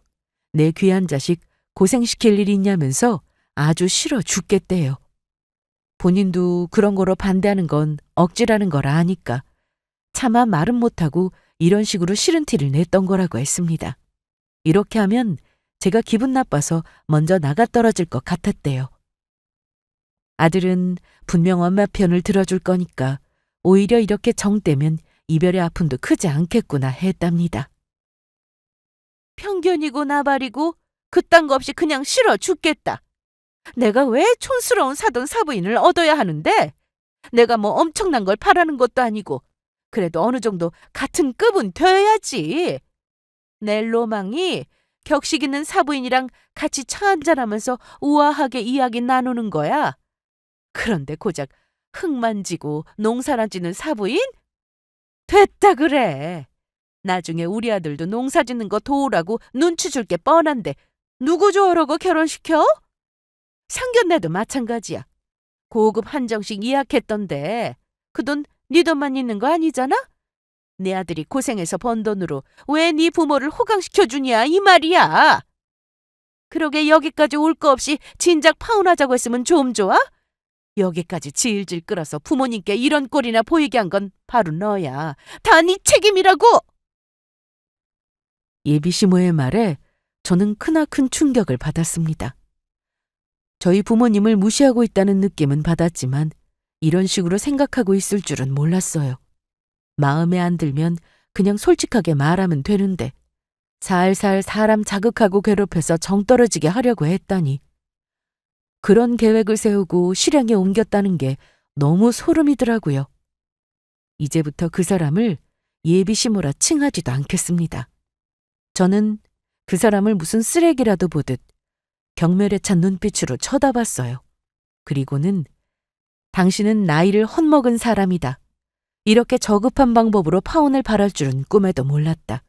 내 귀한 자식 고생시킬 일이 있냐면서 아주 싫어 죽겠대요. 본인도 그런 거로 반대하는 건 억지라는 걸 아니까 차마 말은 못하고 이런 식으로 싫은 티를 냈던 거라고 했습니다. 이렇게 하면 제가 기분 나빠서 먼저 나가 떨어질 것 같았대요. 아들은 분명 엄마 편을 들어줄 거니까 오히려 이렇게 정떼면 이별의 아픔도 크지 않겠구나 했답니다. 편견이고 나발이고 그딴 거 없이 그냥 싫어 죽겠다. 내가 왜 촌스러운 사돈 사부인을 얻어야 하는데? 내가 뭐 엄청난 걸 바라는 것도 아니고 그래도 어느 정도 같은 급은 되어야지. 내 로망이 격식 있는 사부인이랑 같이 차 한잔하면서 우아하게 이야기 나누는 거야. 그런데 고작 흙만 지고 농사나 지는 사부인? 됐다 그래. 나중에 우리 아들도 농사 짓는 거 도우라고 눈치 줄 게 뻔한데 누구 좋으라고 결혼시켜? 상견례도 마찬가지야. 고급 한정식 예약했던데 그 돈 네 돈만 있는 거 아니잖아? 내 아들이 고생해서 번 돈으로 왜 네 부모를 호강시켜주냐 이 말이야. 그러게 여기까지 올 거 없이 진작 파혼하자고 했으면 좀 좋아? 여기까지 질질 끌어서 부모님께 이런 꼴이나 보이게 한 건 바로 너야. 다 네 책임이라고! 예비 시모의 말에 저는 크나큰 충격을 받았습니다. 저희 부모님을 무시하고 있다는 느낌은 받았지만 이런 식으로 생각하고 있을 줄은 몰랐어요. 마음에 안 들면 그냥 솔직하게 말하면 되는데 살살 사람 자극하고 괴롭혀서 정 떨어지게 하려고 했다니. 그런 계획을 세우고 실행에 옮겼다는 게 너무 소름이더라고요. 이제부터 그 사람을 예비 시모라 칭하지도 않겠습니다. 저는 그 사람을 무슨 쓰레기라도 보듯 경멸에 찬 눈빛으로 쳐다봤어요. 그리고는 당신은 나이를 헛먹은 사람이다. 이렇게 저급한 방법으로 파혼을 바랄 줄은 꿈에도 몰랐다.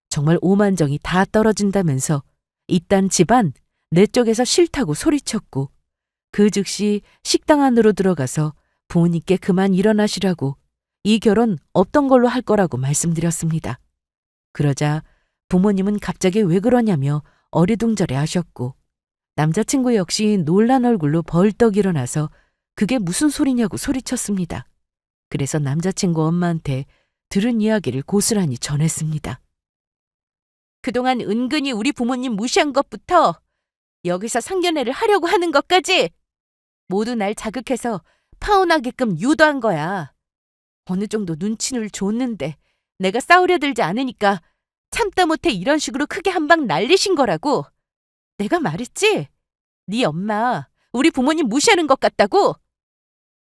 정말 오만정이 다 떨어진다면서 이딴 집안 내 쪽에서 싫다고 소리쳤고 그 즉시 식당 안으로 들어가서 부모님께 그만 일어나시라고 이 결혼 없던 걸로 할 거라고 말씀드렸습니다. 그러자 부모님은 갑자기 왜 그러냐며 어리둥절해 하셨고 남자친구 역시 놀란 얼굴로 벌떡 일어나서 그게 무슨 소리냐고 소리쳤습니다. 그래서 남자친구 엄마한테 들은 이야기를 고스란히 전했습니다. 그동안 은근히 우리 부모님 무시한 것부터 여기서 상견례를 하려고 하는 것까지 모두 날 자극해서 파혼하게끔 유도한 거야. 어느 정도 눈치를 줬는데 내가 싸우려 들지 않으니까 참다 못해 이런 식으로 크게 한 방 날리신 거라고. 내가 말했지? 네 엄마 우리 부모님 무시하는 것 같다고.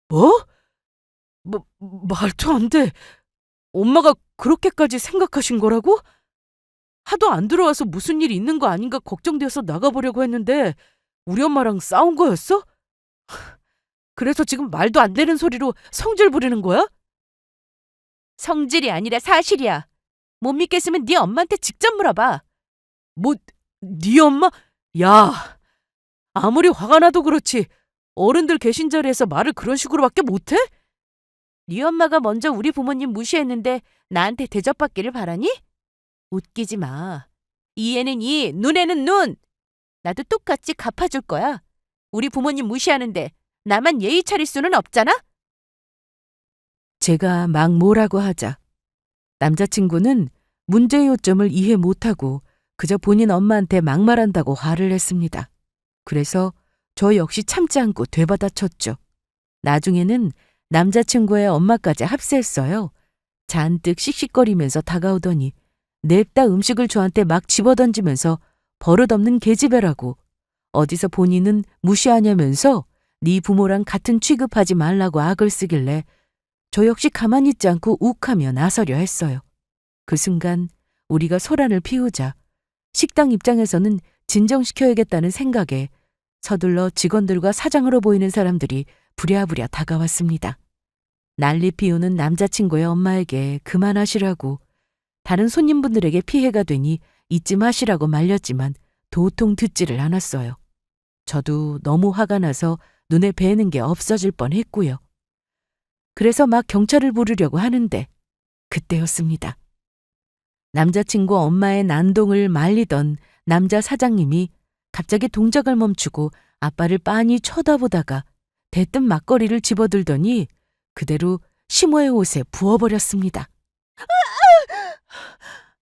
뭐? 말도 안 돼. 엄마가 그렇게까지 생각하신 거라고? 하도 안 들어와서 무슨 일이 있는 거 아닌가 걱정돼서 나가보려고 했는데 우리 엄마랑 싸운 거였어? 그래서 지금 말도 안 되는 소리로 성질 부리는 거야? 성질이 아니라 사실이야. 못 믿겠으면 네 엄마한테 직접 물어봐. 뭐, 네 엄마? 야, 아무리 화가 나도 그렇지 어른들 계신 자리에서 말을 그런 식으로밖에 못해? 네 엄마가 먼저 우리 부모님 무시했는데 나한테 대접받기를 바라니? 웃기지 마. 이에는 이, 눈에는 눈. 나도 똑같이 갚아줄 거야. 우리 부모님 무시하는데 나만 예의 차릴 수는 없잖아? 제가 막 뭐라고 하자 남자친구는 문제의 요점을 이해 못하고 그저 본인 엄마한테 막말한다고 화를 냈습니다. 그래서 저 역시 참지 않고 되받아쳤죠. 나중에는 남자친구의 엄마까지 합세했어요. 잔뜩 씩씩거리면서 다가오더니 냅다 음식을 저한테 막 집어던지면서 버릇없는 계집애라고, 어디서 본인은 무시하냐면서 네 부모랑 같은 취급하지 말라고 악을 쓰길래 저 역시 가만히 있지 않고 욱하며 나서려 했어요. 그 순간 우리가 소란을 피우자 식당 입장에서는 진정시켜야겠다는 생각에 서둘러 직원들과 사장으로 보이는 사람들이 부랴부랴 다가왔습니다. 난리 피우는 남자친구의 엄마에게 그만하시라고, 다른 손님분들에게 피해가 되니 잊지 마시라고 말렸지만 도통 듣지를 않았어요. 저도 너무 화가 나서 눈에 뵈는 게 없어질 뻔했고요. 그래서 막 경찰을 부르려고 하는데 그때였습니다. 남자친구 엄마의 난동을 말리던 남자 사장님이 갑자기 동작을 멈추고 아빠를 빤히 쳐다보다가 대뜸 막걸리를 집어들더니 그대로 시모의 옷에 부어버렸습니다.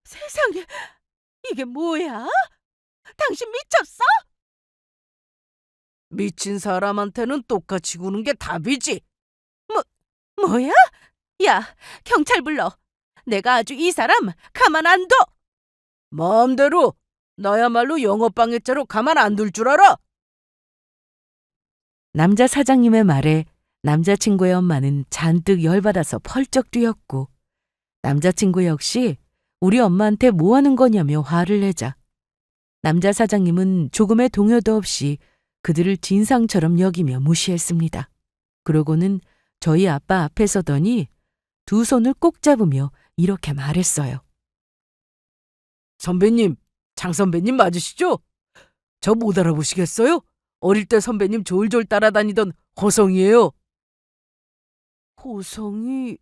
세상에, 이게 뭐야? 당신 미쳤어? 미친 사람한테는 똑같이 구는 게 답이지. 뭐야? 야, 경찰 불러. 내가 아주 이 사람 가만 안 둬. 마음대로. 나야말로 영업방해죄로 가만 안 둘 줄 알아? 남자 사장님의 말에 남자친구의 엄마는 잔뜩 열받아서 펄쩍 뛰었고, 남자친구 역시 우리 엄마한테 뭐 하는 거냐며 화를 내자 남자 사장님은 조금의 동요도 없이 그들을 진상처럼 여기며 무시했습니다. 그러고는 저희 아빠 앞에 서더니 두 손을 꼭 잡으며 이렇게 말했어요. 선배님, 장 선배님 맞으시죠? 저 못 알아보시겠어요? 어릴 때 선배님 졸졸 따라다니던 호성이에요. 호성이...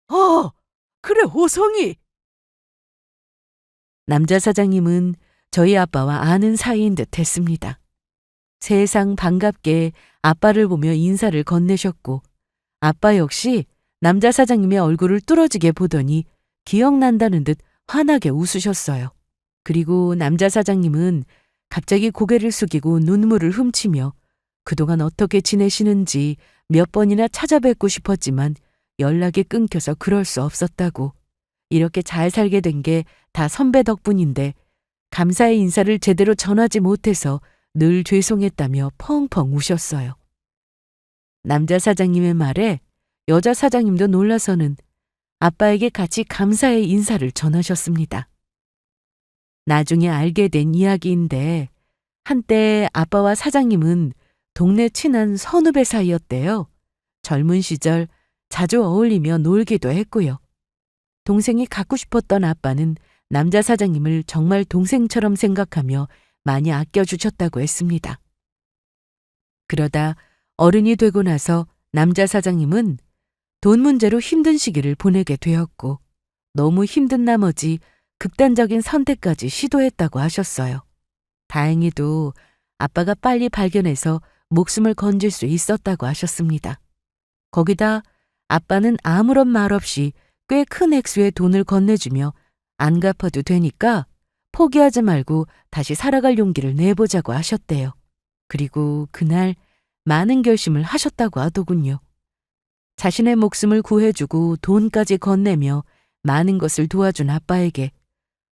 아, 그래, 호성이. 남자 사장님은 저희 아빠와 아는 사이인 듯 했습니다. 세상 반갑게 아빠를 보며 인사를 건네셨고, 아빠 역시 남자 사장님의 얼굴을 뚫어지게 보더니 기억난다는 듯 환하게 웃으셨어요. 그리고 남자 사장님은 갑자기 고개를 숙이고 눈물을 훔치며 그동안 어떻게 지내시는지 몇 번이나 찾아뵙고 싶었지만 연락이 끊겨서 그럴 수 없었다고, 이렇게 잘 살게 된 게 다 선배 덕분인데 감사의 인사를 제대로 전하지 못해서 늘 죄송했다며 펑펑 우셨어요. 남자 사장님의 말에 여자 사장님도 놀라서는 아빠에게 같이 감사의 인사를 전하셨습니다. 나중에 알게 된 이야기인데 한때 아빠와 사장님은 동네 친한 선후배 사이였대요. 젊은 시절 자주 어울리며 놀기도 했고요. 동생이 갖고 싶었던 아빠는 남자 사장님을 정말 동생처럼 생각하며 많이 아껴주셨다고 했습니다. 그러다 어른이 되고 나서 남자 사장님은 돈 문제로 힘든 시기를 보내게 되었고, 너무 힘든 나머지 극단적인 선택까지 시도했다고 하셨어요. 다행히도 아빠가 빨리 발견해서 목숨을 건질 수 있었다고 하셨습니다. 거기다 아빠는 아무런 말 없이 꽤 큰 액수의 돈을 건네주며 안 갚아도 되니까 포기하지 말고 다시 살아갈 용기를 내보자고 하셨대요. 그리고 그날 많은 결심을 하셨다고 하더군요. 자신의 목숨을 구해주고 돈까지 건네며 많은 것을 도와준 아빠에게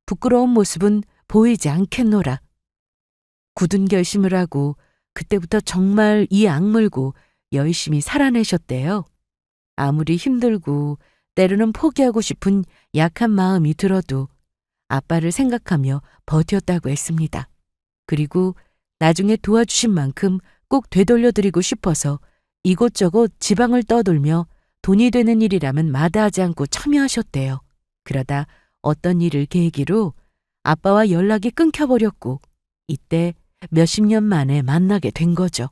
부끄러운 모습은 보이지 않겠노라. 굳은 결심을 하고 그때부터 정말 이 악물고 열심히 살아내셨대요. 아무리 힘들고 때로는 포기하고 싶은 약한 마음이 들어도 아빠를 생각하며 버텼다고 했습니다. 그리고 나중에 도와주신 만큼 꼭 되돌려드리고 싶어서 이곳저곳 지방을 떠돌며 돈이 되는 일이라면 마다하지 않고 참여하셨대요. 그러다 어떤 일을 계기로 아빠와 연락이 끊겨버렸고 이때 몇십 년 만에 만나게 된 거죠.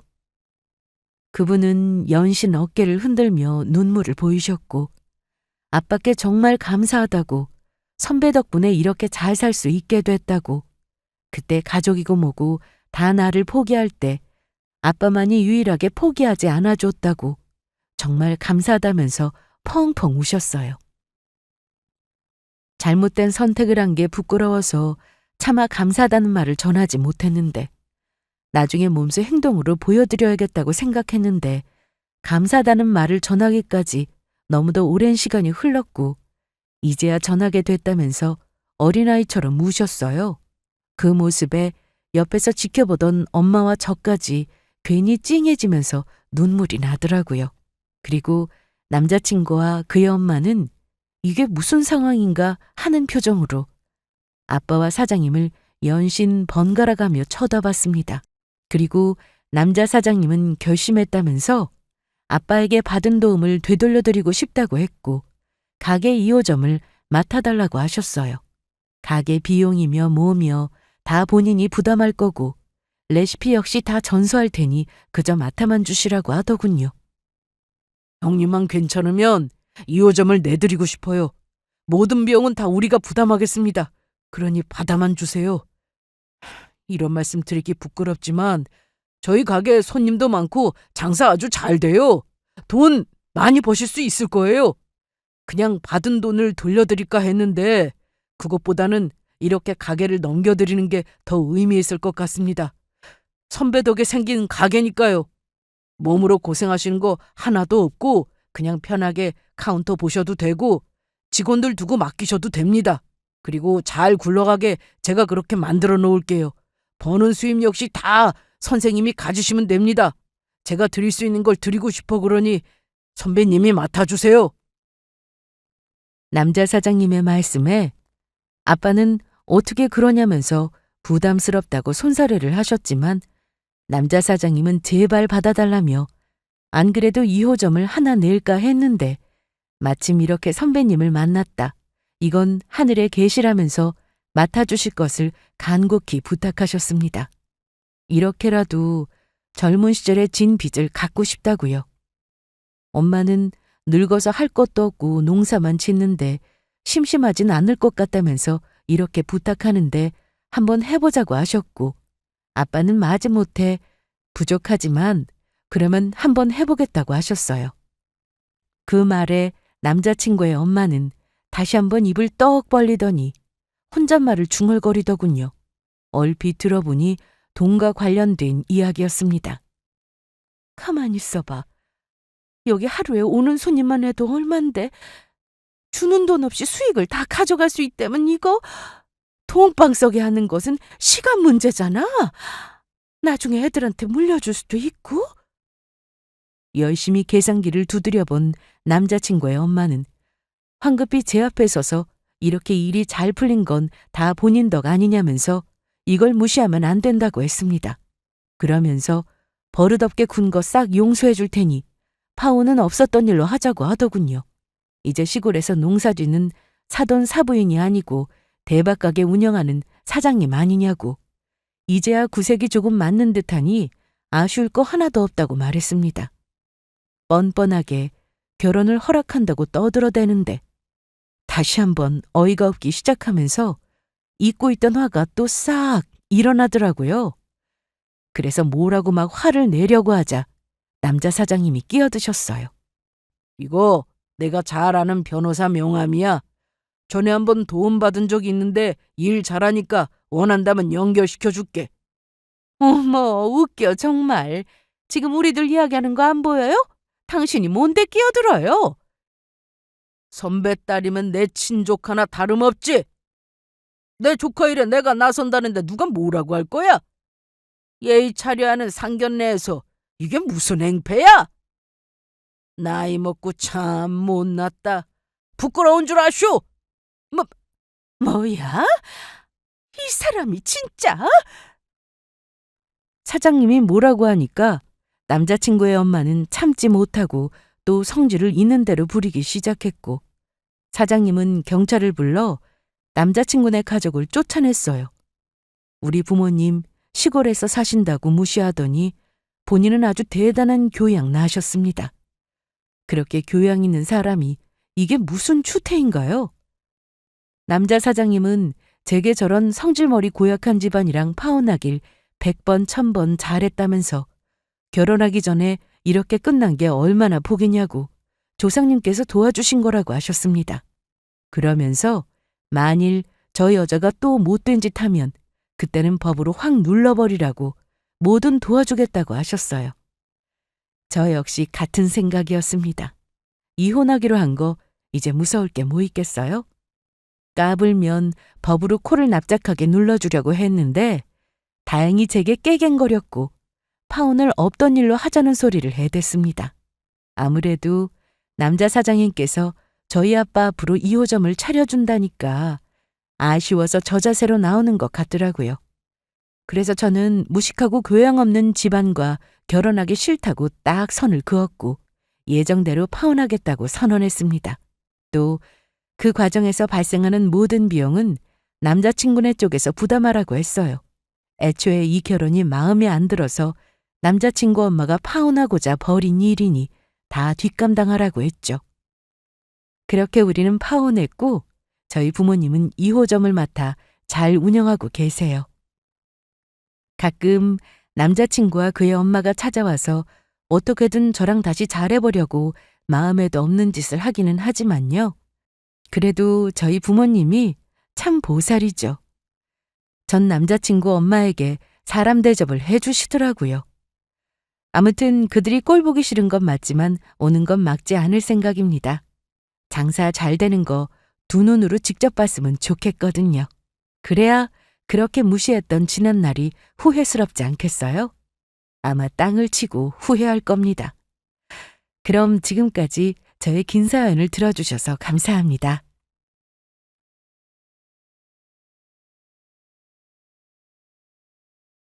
그분은 연신 어깨를 흔들며 눈물을 보이셨고 아빠께 정말 감사하다고, 선배 덕분에 이렇게 잘 살 수 있게 됐다고, 그때 가족이고 뭐고 다 나를 포기할 때 아빠만이 유일하게 포기하지 않아줬다고 정말 감사하다면서 펑펑 우셨어요. 잘못된 선택을 한 게 부끄러워서 차마 감사하다는 말을 전하지 못했는데 나중에 몸소 행동으로 보여드려야겠다고 생각했는데 감사하다는 말을 전하기까지 너무도 오랜 시간이 흘렀고 이제야 전하게 됐다면서 어린아이처럼 우셨어요. 그 모습에 옆에서 지켜보던 엄마와 저까지 괜히 찡해지면서 눈물이 나더라고요. 그리고 남자친구와 그의 엄마는 이게 무슨 상황인가 하는 표정으로 아빠와 사장님을 연신 번갈아가며 쳐다봤습니다. 그리고 남자 사장님은 결심했다면서 아빠에게 받은 도움을 되돌려드리고 싶다고 했고 가게 2호점을 맡아달라고 하셨어요. 가게 비용이며 뭐며 다 본인이 부담할 거고 레시피 역시 다 전수할 테니 그저 맡아만 주시라고 하더군요. 형님만 괜찮으면 2호점을 내드리고 싶어요. 모든 비용은 다 우리가 부담하겠습니다. 그러니 받아만 주세요. 이런 말씀 드리기 부끄럽지만 저희 가게 손님도 많고 장사 아주 잘 돼요. 돈 많이 버실 수 있을 거예요. 그냥 받은 돈을 돌려드릴까 했는데 그것보다는 이렇게 가게를 넘겨드리는 게 더 의미 있을 것 같습니다. 선배 덕에 생긴 가게니까요. 몸으로 고생하시는 거 하나도 없고 그냥 편하게 카운터 보셔도 되고 직원들 두고 맡기셔도 됩니다. 그리고 잘 굴러가게 제가 그렇게 만들어 놓을게요. 버는 수입 역시 다 선생님이 가지시면 됩니다. 제가 드릴 수 있는 걸 드리고 싶어 그러니 선배님이 맡아주세요. 남자 사장님의 말씀에 아빠는 어떻게 그러냐면서 부담스럽다고 손사래를 하셨지만 남자 사장님은 제발 받아달라며 안 그래도 2호점을 하나 낼까 했는데 마침 이렇게 선배님을 만났다. 이건 하늘의 계시라면서 맡아주실 것을 간곡히 부탁하셨습니다. 이렇게라도 젊은 시절의 진 빚을 갚고 싶다고요. 엄마는 늙어서 할 것도 없고 농사만 짓는데 심심하진 않을 것 같다면서 이렇게 부탁하는데 한번 해보자고 하셨고 아빠는 마지못해 부족하지만 그러면 한번 해보겠다고 하셨어요. 그 말에 남자친구의 엄마는 다시 한번 입을 떡 벌리더니 혼잣말을 중얼거리더군요. 얼핏 들어보니 돈과 관련된 이야기였습니다. 가만히 있어봐. 여기 하루에 오는 손님만 해도 얼만데 주는 돈 없이 수익을 다 가져갈 수 있다면 이거 돈방 썩게 하는 것은 시간 문제잖아. 나중에 애들한테 물려줄 수도 있고. 열심히 계산기를 두드려본 남자친구의 엄마는 황급히 제 앞에 서서 이렇게 일이 잘 풀린 건 다 본인 덕 아니냐면서 이걸 무시하면 안 된다고 했습니다. 그러면서 버릇없게 군 거 싹 용서해 줄 테니 파혼은 없었던 일로 하자고 하더군요. 이제 시골에서 농사짓는 사돈 사부인이 아니고 대박가게 운영하는 사장님 아니냐고. 이제야 구색이 조금 맞는 듯하니 아쉬울 거 하나도 없다고 말했습니다. 뻔뻔하게 결혼을 허락한다고 떠들어대는데 다시 한번 어이가 없기 시작하면서 잊고 있던 화가 또 싹 일어나더라고요. 그래서 뭐라고 막 화를 내려고 하자 남자 사장님이 끼어드셨어요. 이거 내가 잘 아는 변호사 명함이야. 전에 한번 도움받은 적 있는데 일 잘하니까 원한다면 연결시켜줄게. 어머, 웃겨 정말. 지금 우리들 이야기하는 거 안 보여요? 당신이 뭔데 끼어들어요? 선배 딸이면 내 친족 하나 다름없지. 내 조카 일에 내가 나선다는데 누가 뭐라고 할 거야? 예의 차려야 하는 상견례에서 이게 무슨 행패야? 나이 먹고 참 못났다. 부끄러운 줄 아쇼? 뭐야? 이 사람이 진짜? 사장님이 뭐라고 하니까 남자친구의 엄마는 참지 못하고 또 성질을 있는 대로 부리기 시작했고 사장님은 경찰을 불러 남자친구네 가족을 쫓아냈어요. 우리 부모님 시골에서 사신다고 무시하더니 본인은 아주 대단한 교양 나셨습니다. 그렇게 교양 있는 사람이 이게 무슨 추태인가요? 남자 사장님은 제게 저런 성질머리 고약한 집안이랑 파혼하길 100번 1000번 잘했다면서 결혼하기 전에 이렇게 끝난 게 얼마나 복이냐고 조상님께서 도와주신 거라고 하셨습니다. 그러면서 만일 저 여자가 또 못된 짓 하면 그때는 법으로 확 눌러버리라고 뭐든 도와주겠다고 하셨어요. 저 역시 같은 생각이었습니다. 이혼하기로 한 거 이제 무서울 게 뭐 있겠어요? 까불면 법으로 코를 납작하게 눌러주려고 했는데 다행히 제게 깨갱거렸고 파혼을 없던 일로 하자는 소리를 해댔습니다. 아무래도 남자 사장님께서 저희 아빠 앞으로 2호점을 차려준다니까 아쉬워서 저 자세로 나오는 것 같더라고요. 그래서 저는 무식하고 교양 없는 집안과 결혼하기 싫다고 딱 선을 그었고 예정대로 파혼하겠다고 선언했습니다. 또 그 과정에서 발생하는 모든 비용은 남자친구네 쪽에서 부담하라고 했어요. 애초에 이 결혼이 마음에 안 들어서 남자친구 엄마가 파혼하고자 벌인 일이니 다 뒷감당하라고 했죠. 그렇게 우리는 파혼했고 저희 부모님은 2호점을 맡아 잘 운영하고 계세요. 가끔 남자친구와 그의 엄마가 찾아와서 어떻게든 저랑 다시 잘해보려고 마음에도 없는 짓을 하기는 하지만요. 그래도 저희 부모님이 참 보살이죠. 전 남자친구 엄마에게 사람 대접을 해주시더라고요. 아무튼 그들이 꼴 보기 싫은 건 맞지만 오는 건 막지 않을 생각입니다. 장사 잘 되는 거 두 눈으로 직접 봤으면 좋겠거든요. 그래야 그렇게 무시했던 지난 날이 후회스럽지 않겠어요? 아마 땅을 치고 후회할 겁니다. 그럼 지금까지 저의 긴 사연을 들어주셔서 감사합니다.